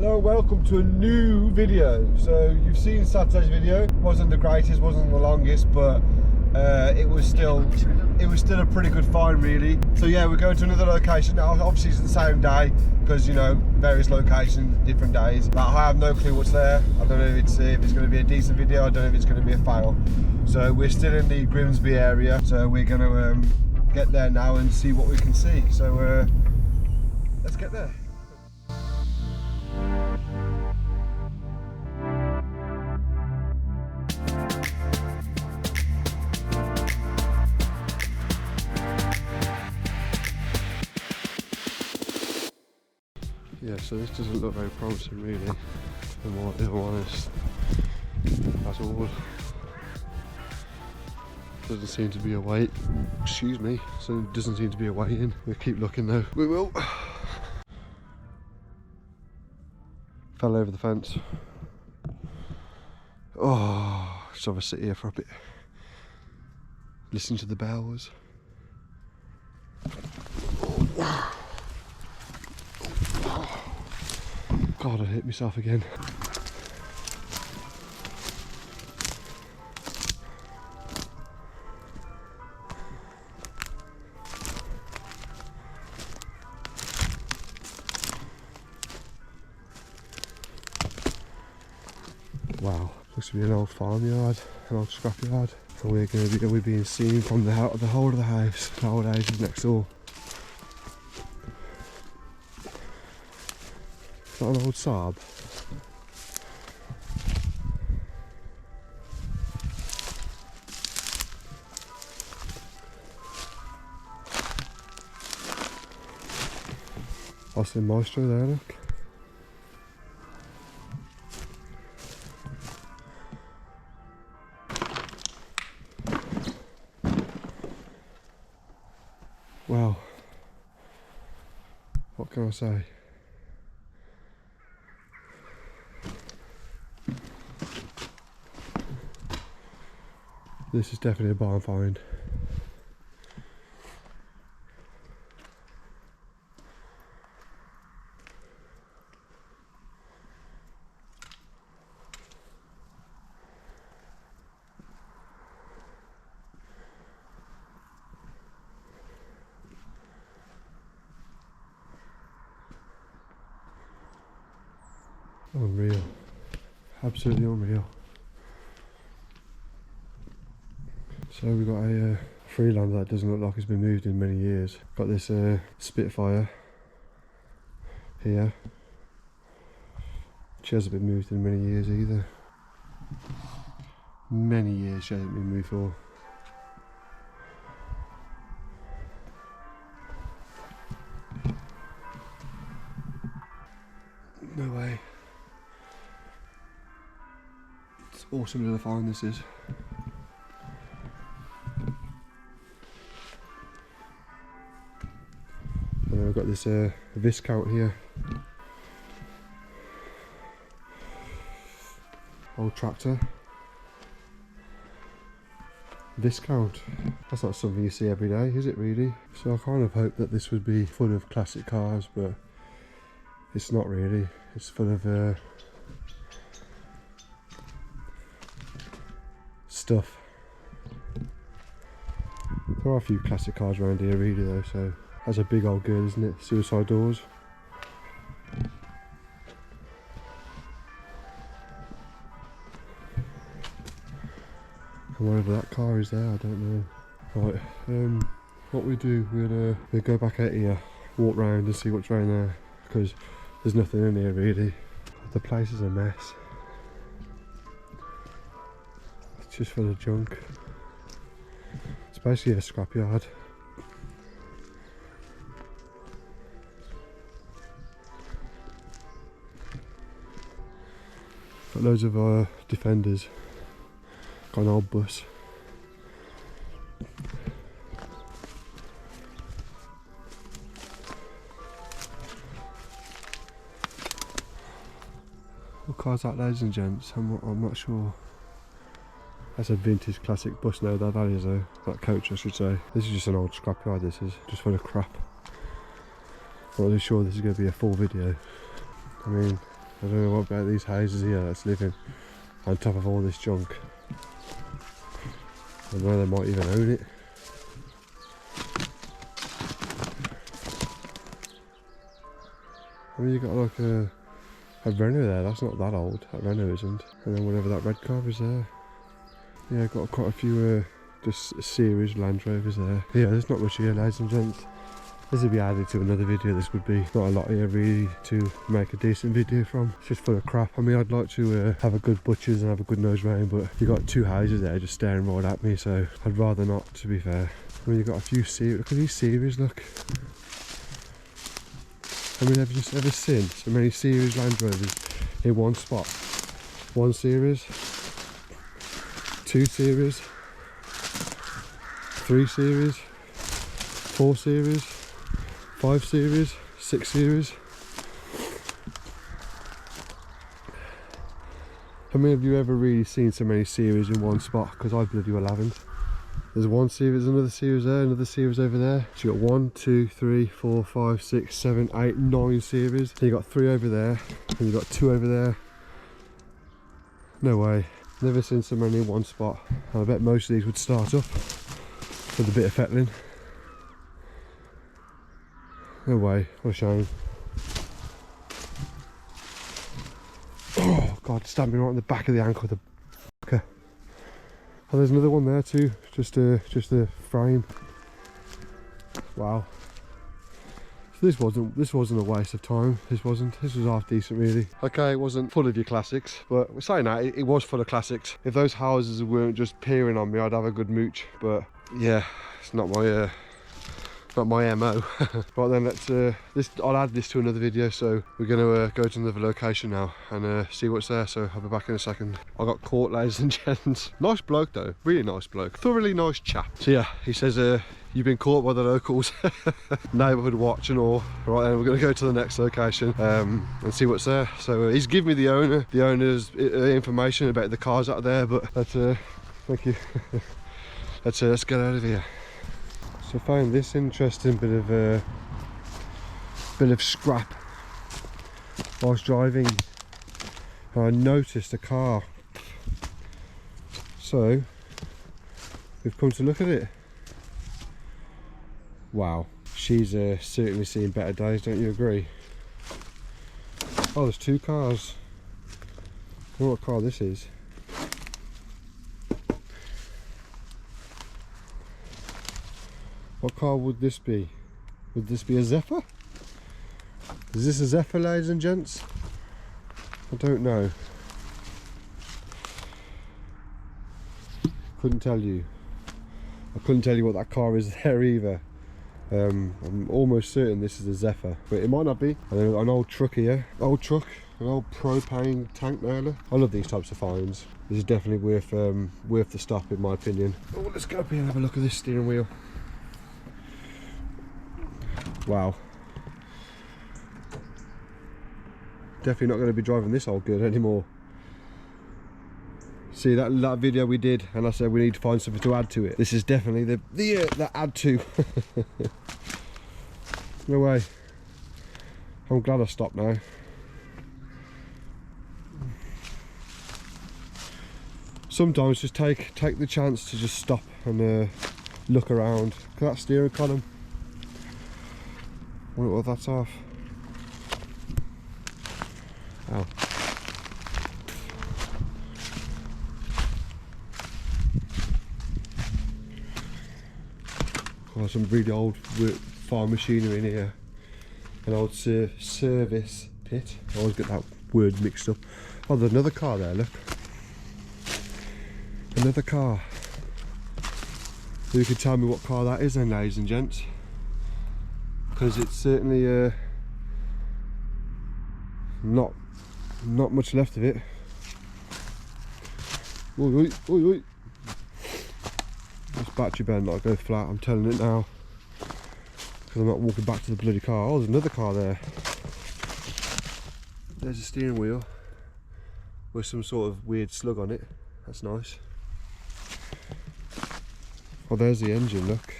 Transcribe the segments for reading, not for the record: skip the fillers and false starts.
Hello, welcome to a new video. So you've seen Saturday's video. It wasn't the greatest, wasn't the longest, but it was still a pretty good find, really. So yeah, we're going to another location. Now, obviously it's the same day because, you know, various locations, different days. But I have no clue what's there. I don't know if it's going to be a decent video. I don't know if it's going to be a fail. So we're still in the Grimsby area. So we're going to get there now and see what we can see. So let's get there. Yeah, so this doesn't look very promising really, if I'm honest, at all. Doesn't seem to be a way, excuse me, so it doesn't seem to be a way in. We'll keep looking though. We will. Fell over the fence. Oh, just have a sit here for a bit. Listen to the bells. God, I hit myself again. Wow, looks to be an old farmyard, an old scrapyard. And we're being seen from the whole of the house. The old house is next door. Is that an old Saab? What's the moisture there, look? Well, what can I say? This is definitely a barn find. Unreal. Absolutely unreal. So we've got a freelander that doesn't look like it's been moved in many years. Got this Spitfire here. She hasn't been moved in many years either. Many years she hasn't been moved for. No way. It's awesome little find this is. And then we've got this Viscount here. Old tractor. Viscount. That's not something you see every day, is it really? So I kind of hoped that this would be full of classic cars, but it's not really. It's full of stuff. There are a few classic cars around here really though, so that's a big old girl, isn't it? Suicide doors. And whatever that car is there, I don't know. Right, what we do, we'll go back out here, walk round and see what's around there, because there's nothing in here really. The place is a mess. It's just full of junk. It's basically a scrapyard. Got loads of Defenders. Got an old bus. What car's that, ladies and gents? I'm not sure. That's a vintage classic bus now, that is though. That coach I should say. This is just an old scrapyard, this is. Just full of crap. I'm not really sure this is going to be a full video. I mean, I don't know what about these houses here that's living on top of all this junk. I don't know, they might even own it. I mean, you got like a Renault there, that's not that old, that Renault isn't. And then whatever that red car is there. Yeah, got quite a few just series Land Rovers there. Yeah, there's not much here, ladies and gents. This would be added to another video. This would be not a lot here really to make a decent video from. It's just full of crap. I mean, I'd like to have a good butchers and have a good nose round, but you got two houses there just staring right at me, so I'd rather not, to be fair. I mean, you've got a few series. Look at these series, look. I mean, have you just ever seen so many series Land Rovers in one spot? One series, two series, three series, four series, 5 series, 6 series. How many of you ever really seen so many series in one spot? Because I bloody well haven't. There's one series, another series there, another series over there. So you got 1, 2, 3, 4, 5, 6, 7, 8, 9 series. Then you got 3 over there, and you got 2 over there. No way. Never seen so many in one spot. I bet most of these would start up with a bit of fettling. No way, what a shame. Oh God, stabbed me right in the back of the ankle, the fucker. Oh, there's another one there too, just a frame. Wow. So this wasn't a waste of time. This was half decent really. Okay, it wasn't full of your classics, but we're saying that it was full of classics. If those houses weren't just peering on me, I'd have a good mooch. But yeah, it's not my MO. Right then, I'll add this to another video. So we're gonna go to another location now and see what's there. So I'll be back in a second. I got caught, ladies and gents. Nice bloke though, really nice bloke, thoroughly nice chap. So yeah, he says you've been caught by the locals. Neighbourhood watch and all. Right then, we're gonna go to the next location and see what's there. So he's given me the owner's information about the cars out there, but that's thank you. Let's get out of here. So I found this interesting bit of scrap whilst driving. I noticed a car, so we've come to look at it. Wow, she's certainly seen better days, don't you agree? Oh, there's 2 cars. I don't know what car this is. What car would this be? Would this be a Zephyr? Is this a Zephyr, ladies and gents? I don't know. Couldn't tell you. I couldn't tell you what that car is there either. I'm almost certain this is a Zephyr, but it might not be. An old truck here. Old truck, an old propane tank nailer. I love these types of finds. This is definitely worth the stop in my opinion. Oh, let's go up here and have a look at this steering wheel. Wow. Definitely not going to be driving this old good anymore. See that video we did, and I said we need to find something to add to it. This is definitely the add to. No way. I'm glad I stopped now. Sometimes just take the chance to just stop and look around. Look at that steering column. Wonder what that's off. Ow. Oh, some really old farm machinery in here. An old service pit. I always get that word mixed up. Oh, there's another car there, look. Another car. You can tell me what car that is then, ladies and gents. Because it's certainly not much left of it. Oi, oi, oi, oi. This battery better not go flat, I'm telling it now. Because I'm not walking back to the bloody car. Oh, there's another car there. There's a steering wheel with some sort of weird slug on it. That's nice. Oh, there's the engine, look.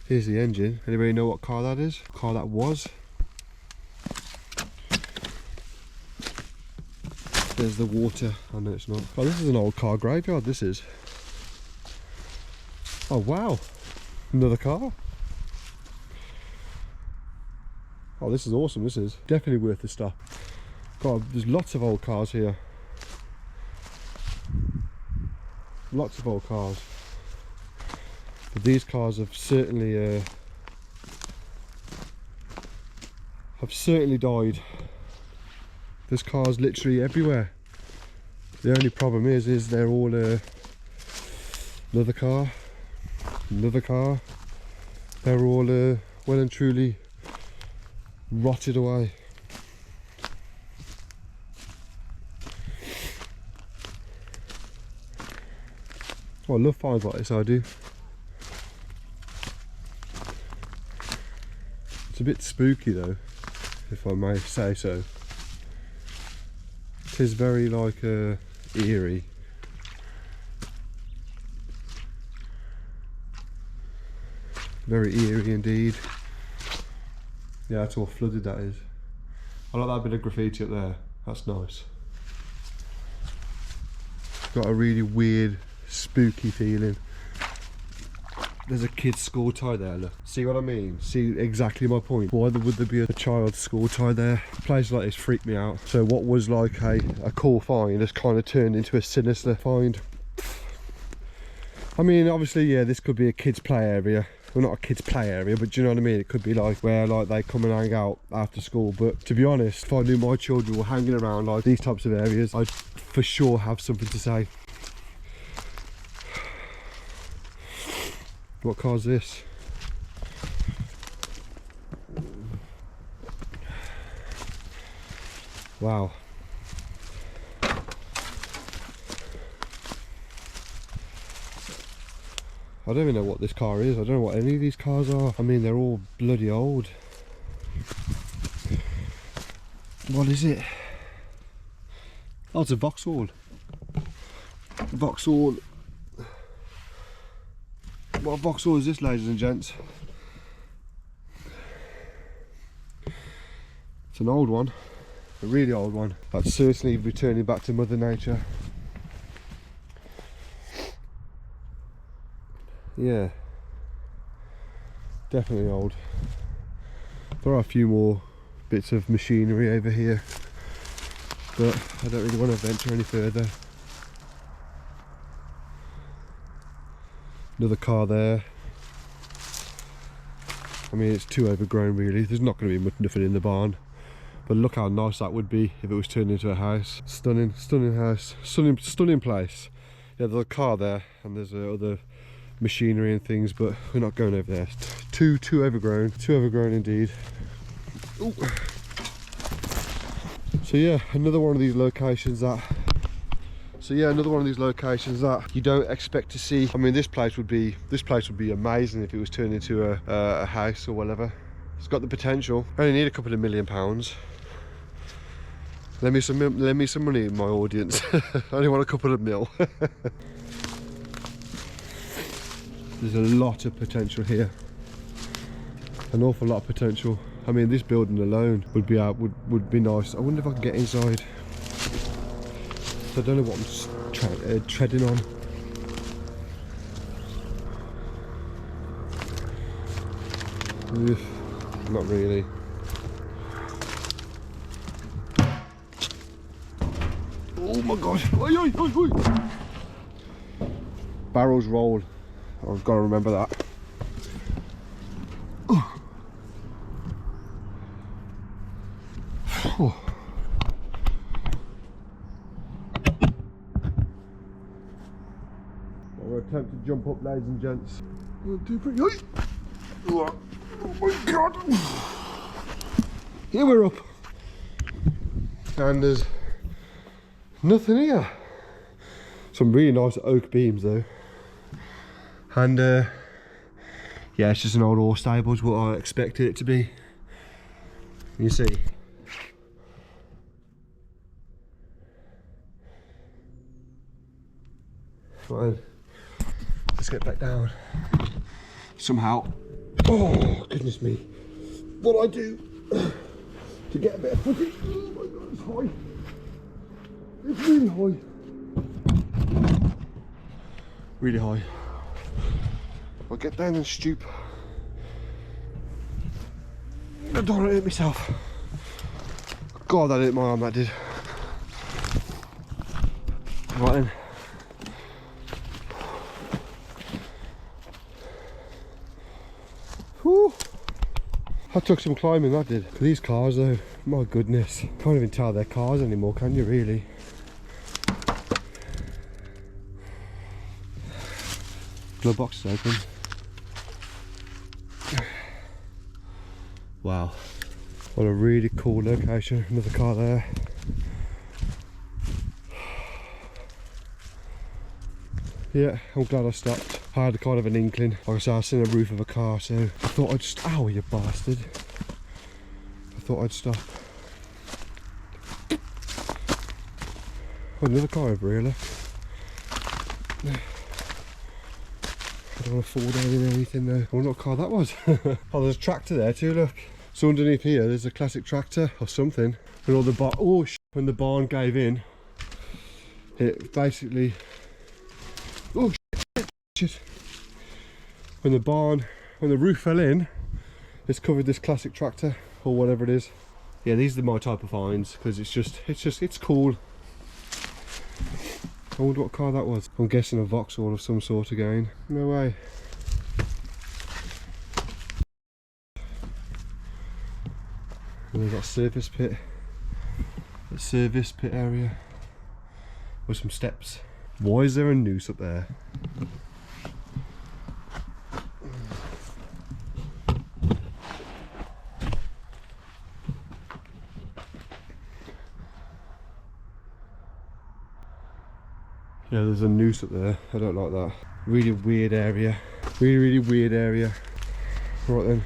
Here's the engine. Anybody know what car that is? What car that was? There's the water. Oh no, it's not. Oh, this is an old car graveyard, this is. Oh wow, another car. Oh, this is awesome, this is. Definitely worth the stop. God, there's lots of old cars here. Lots of old cars. But these cars have certainly died. There's cars literally everywhere. The only problem is they're all another car. They're all well and truly rotted away. Oh, I love finds like this, I do. It's a bit spooky though, if I may say so. It is very like eerie. Very eerie indeed. Yeah, that's all flooded, that is. I like that bit of graffiti up there, that's nice. Got a really weird, spooky feeling. There's a kid's school tie there, look. See what I mean? See exactly my point. Why would there be a child's school tie there? Places like this freak me out. So what was like a cool find has kind of turned into a sinister find. I mean, obviously, yeah, this could be a kid's play area. Well, not a kid's play area, but do you know what I mean? It could be like where like they come and hang out after school. But to be honest, if I knew my children were hanging around like these types of areas, I'd for sure have something to say. What car's this? Wow. I don't even know what this car is. I don't know what any of these cars are. I mean, they're all bloody old. What is it? Oh, it's a Vauxhall. Vauxhall. What Vauxhall is this, ladies and gents? It's an old one, a really old one. That's certainly returning back to Mother Nature. Yeah, definitely old. There are a few more bits of machinery over here, but I don't really want to venture any further. Another car there. I mean, it's too overgrown really. There's not going to be nothing in the barn. But look how nice that would be if it was turned into a house. Stunning, stunning house. Stunning place. Yeah, there's a car there and there's other machinery and things, but we're not going over there. Too overgrown. Too overgrown indeed. Ooh. So yeah, another one of these locations that you don't expect to see. I mean, this place would be amazing if it was turned into a house or whatever. It's got the potential. I only need a couple of £1 million. Lend me some money, my audience. I only want a couple of mil. There's a lot of potential here. An awful lot of potential. I mean, this building alone would be nice. I wonder if I can get inside. I don't know what I'm treading on. Ugh, not really. Oh my god! Oi, oi, oi, oi. Barrels roll. I've got to remember that. Oh. I'm going to attempt to jump up, ladies and gents. 1, 2, 3. Oh my god! Here we're up. And there's nothing here. Some really nice oak beams though. And yeah, it's just an old horse stables, what I expected it to be. You see. Fine. Let's get back down. Somehow. Oh, goodness me. What do I do to get a bit of footage? Oh my god, it's high. It's really high. Really high. I'll get down and stoop. I don't want to hurt myself. God, that hit my arm, that did. Right then. Whew. That took some climbing, that did. These cars though, my goodness. Can't even tell they're cars anymore, can you really? Glove box is open. Wow. What a really cool location. Another car there. Yeah, I'm glad I stopped. I had kind of an inkling. Like I said, I seen the roof of a car, so I thought I'd just, ow, you bastard. I thought I'd stop. Oh, another car over here, look. I don't want to fall down in anything though. I wonder what car that was. Oh, there's a tractor there too, look. So underneath here, there's a classic tractor or something. And all the barn, oh shit, when the barn gave in, it basically, oh shit. When the roof fell in, it's covered this classic tractor or whatever it is. Yeah, these are my type of finds because it's cool. I wonder what car that was. I'm guessing a Vauxhall of some sort again. No way. And we've got a service pit area with some steps. Why is there a noose up there? Yeah, there's a noose up there. I don't like that. Really weird area. Really weird area. Right then.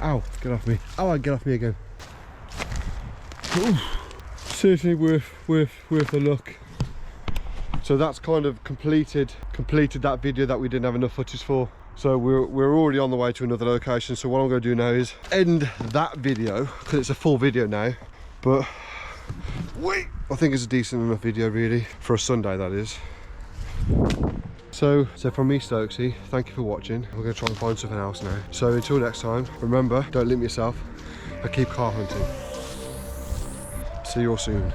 Ow, get off me. Oh, get off me again. Ooh, certainly worth a look. So that's kind of completed that video that we didn't have enough footage for. So we're already on the way to another location. So what I'm going to do now is end that video because it's a full video now. But wait, I think it's a decent enough video really for a Sunday, that is. So from me, Stokesy, thank you for watching. We're going to try and find something else now. So until next time, remember, don't limit yourself and keep car hunting. See you all soon.